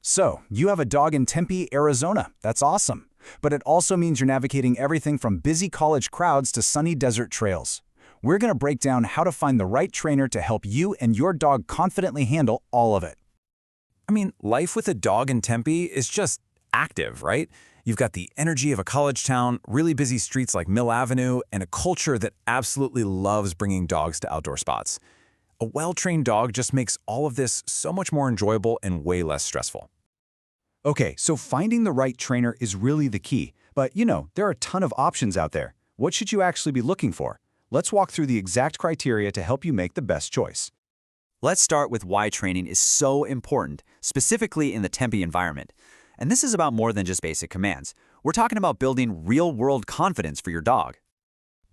So, you have a dog in Tempe, Arizona. That's awesome. But it also means you're navigating everything from busy college crowds to sunny desert trails. We're going to break down how to find the right trainer to help you and your dog confidently handle all of it. I mean, life with a dog in Tempe is just active, right? You've got the energy of a college town, really busy streets like Mill Avenue, and a culture that absolutely loves bringing dogs to outdoor spots. A well-trained dog just makes all of this so much more enjoyable and way less stressful. Okay, so finding the right trainer is really the key. But, there are a ton of options out there. What should you actually be looking for? Let's walk through the exact criteria to help you make the best choice. Let's start with why training is so important, specifically in the Tempe environment. And this is about more than just basic commands. We're talking about building real-world confidence for your dog.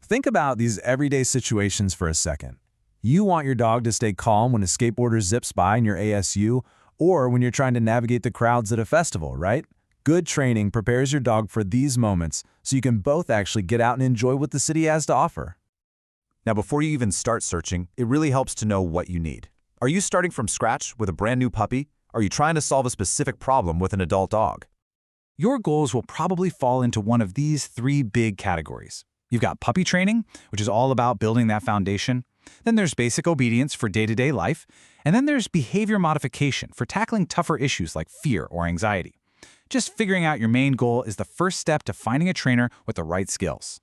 Think about these everyday situations for a second. You want your dog to stay calm when a skateboarder zips by in your ASU, or when you're trying to navigate the crowds at a festival, right? Good training prepares your dog for these moments so you can both actually get out and enjoy what the city has to offer. Now, before you even start searching, it really helps to know what you need. Are you starting from scratch with a brand new puppy? Are you trying to solve a specific problem with an adult dog? Your goals will probably fall into one of these three big categories. You've got puppy training, which is all about building that foundation. Then there's basic obedience for day-to-day life. And then there's behavior modification for tackling tougher issues like fear or anxiety. Just figuring out your main goal is the first step to finding a trainer with the right skills.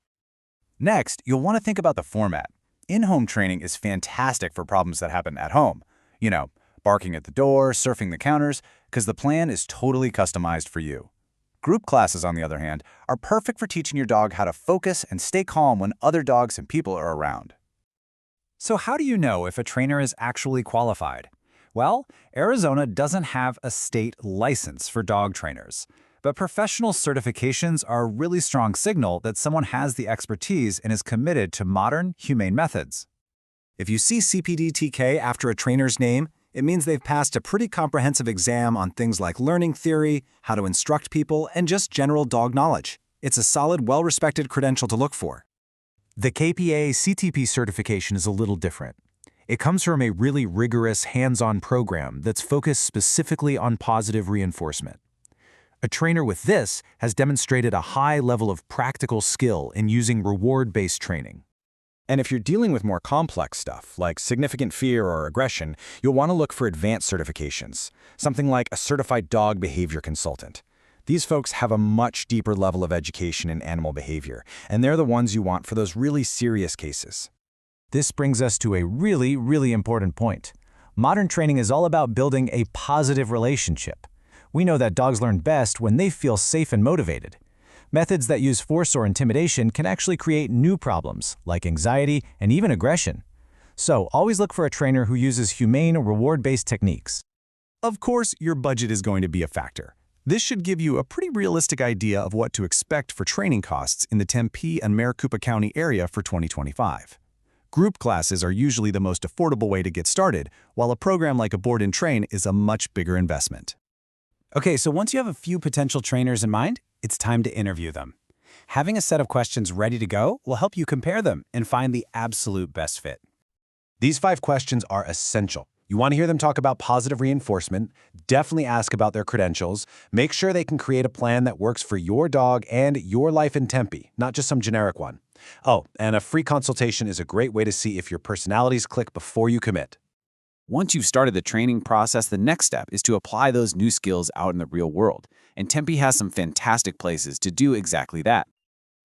Next, you'll want to think about the format. In-home training is fantastic for problems that happen at home. Barking at the door, surfing the counters, because the plan is totally customized for you. Group classes, on the other hand, are perfect for teaching your dog how to focus and stay calm when other dogs and people are around. So how do you know if a trainer is actually qualified? Well, Arizona doesn't have a state license for dog trainers, but professional certifications are a really strong signal that someone has the expertise and is committed to modern, humane methods. If you see CPD-TK after a trainer's name, it means they've passed a pretty comprehensive exam on things like learning theory, how to instruct people, and just general dog knowledge. It's a solid, well-respected credential to look for. The KPA-CTP certification is a little different. It comes from a really rigorous, hands-on program that's focused specifically on positive reinforcement. A trainer with this has demonstrated a high level of practical skill in using reward-based training. And if you're dealing with more complex stuff, like significant fear or aggression, you'll want to look for advanced certifications, something like a certified dog behavior consultant. These folks have a much deeper level of education in animal behavior, and they're the ones you want for those really serious cases. This brings us to a really, really important point. Modern training is all about building a positive relationship. We know that dogs learn best when they feel safe and motivated. Methods that use force or intimidation can actually create new problems, like anxiety and even aggression. So always look for a trainer who uses humane or reward-based techniques. Of course, your budget is going to be a factor. This should give you a pretty realistic idea of what to expect for training costs in the Tempe and Maricopa County area for 2025. Group classes are usually the most affordable way to get started, while a program like a Board and Train is a much bigger investment. Okay, so once you have a few potential trainers in mind, it's time to interview them. Having a set of questions ready to go will help you compare them and find the absolute best fit. These 5 questions are essential. You want to hear them talk about positive reinforcement, definitely ask about their credentials, make sure they can create a plan that works for your dog and your life in Tempe, not just some generic one. Oh, and a free consultation is a great way to see if your personalities click before you commit. Once you've started the training process, the next step is to apply those new skills out in the real world. And Tempe has some fantastic places to do exactly that.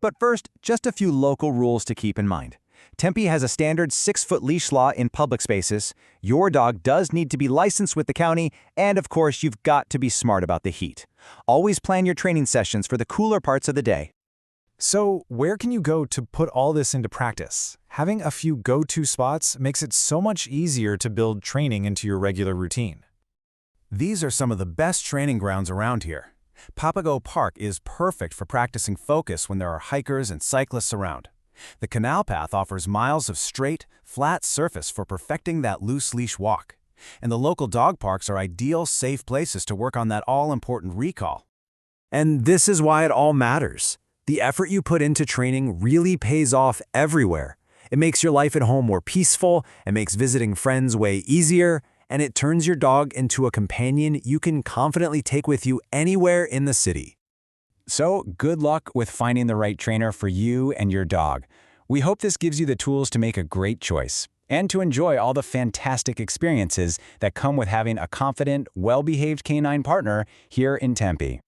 But first, just a few local rules to keep in mind. Tempe has a standard 6-foot leash law in public spaces. Your dog does need to be licensed with the county, and of course, you've got to be smart about the heat. Always plan your training sessions for the cooler parts of the day. So, where can you go to put all this into practice? Having a few go-to spots makes it so much easier to build training into your regular routine. These are some of the best training grounds around here. Papago Park is perfect for practicing focus when there are hikers and cyclists around. The canal path offers miles of straight, flat surface for perfecting that loose leash walk. And the local dog parks are ideal, safe places to work on that all-important recall. And this is why it all matters. The effort you put into training really pays off everywhere. It makes your life at home more peaceful, it makes visiting friends way easier, and it turns your dog into a companion you can confidently take with you anywhere in the city. So, good luck with finding the right trainer for you and your dog. We hope this gives you the tools to make a great choice and to enjoy all the fantastic experiences that come with having a confident, well-behaved canine partner here in Tempe.